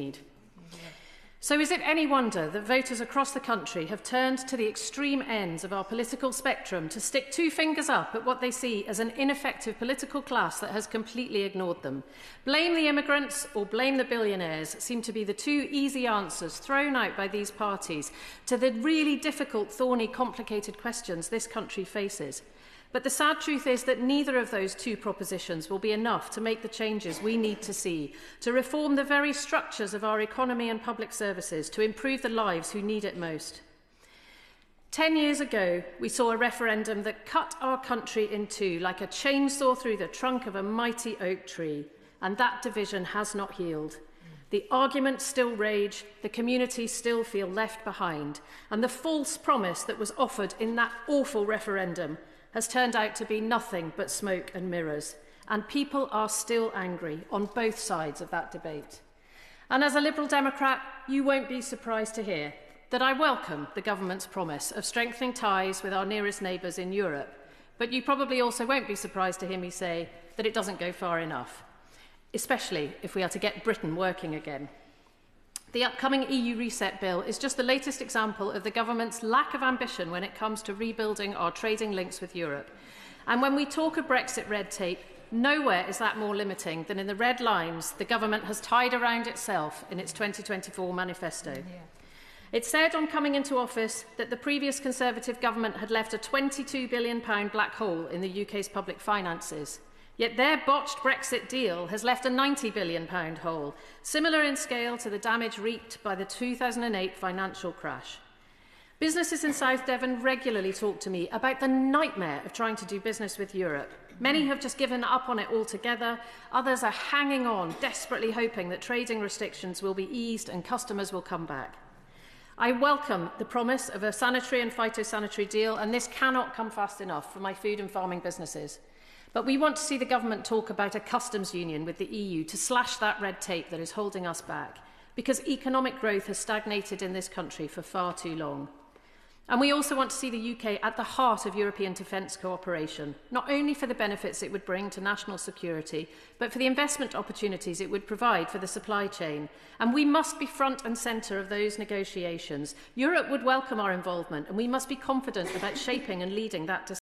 need. So is it any wonder that voters across the country have turned to the extreme ends of our political spectrum to stick two fingers up at what they see as an ineffective political class that has completely ignored them? Blame the immigrants or blame the billionaires seem to be the two easy answers thrown out by these parties to the really difficult, thorny, complicated questions this country faces. But the sad truth is that neither of those two propositions will be enough to make the changes we need to see, to reform the very structures of our economy and public services, to improve the lives who need it most. 10 years ago, we saw a referendum that cut our country in two like a chainsaw through the trunk of a mighty oak tree, and that division has not healed. The arguments still rage, the community still feel left behind, and the false promise that was offered in that awful referendum has turned out to be nothing but smoke and mirrors, and people are still angry on both sides of that debate. And as a Liberal Democrat, you won't be surprised to hear that I welcome the government's promise of strengthening ties with our nearest neighbours in Europe, but you probably also won't be surprised to hear me say that it doesn't go far enough, especially if we are to get Britain working again. The upcoming EU reset bill is just the latest example of the government's lack of ambition when it comes to rebuilding our trading links with Europe. And when we talk of Brexit red tape, nowhere is that more limiting than in the red lines the government has tied around itself in its 2024 manifesto. Yeah. It said on coming into office that the previous Conservative government had left a £22 billion black hole in the UK's public finances. Yet their botched Brexit deal has left a £90 billion hole, similar in scale to the damage wreaked by the 2008 financial crash. Businesses in South Devon regularly talk to me about the nightmare of trying to do business with Europe. Many have just given up on it altogether. Others are hanging on, desperately hoping that trading restrictions will be eased and customers will come back. I welcome the promise of a sanitary and phytosanitary deal, and this cannot come fast enough for my food and farming businesses. But we want to see the government talk about a customs union with the EU to slash that red tape that is holding us back, because economic growth has stagnated in this country for far too long. And we also want to see the UK at the heart of European defence cooperation, not only for the benefits it would bring to national security, but for the investment opportunities it would provide for the supply chain. And we must be front and centre of those negotiations. Europe would welcome our involvement, and we must be confident about shaping and leading that discussion.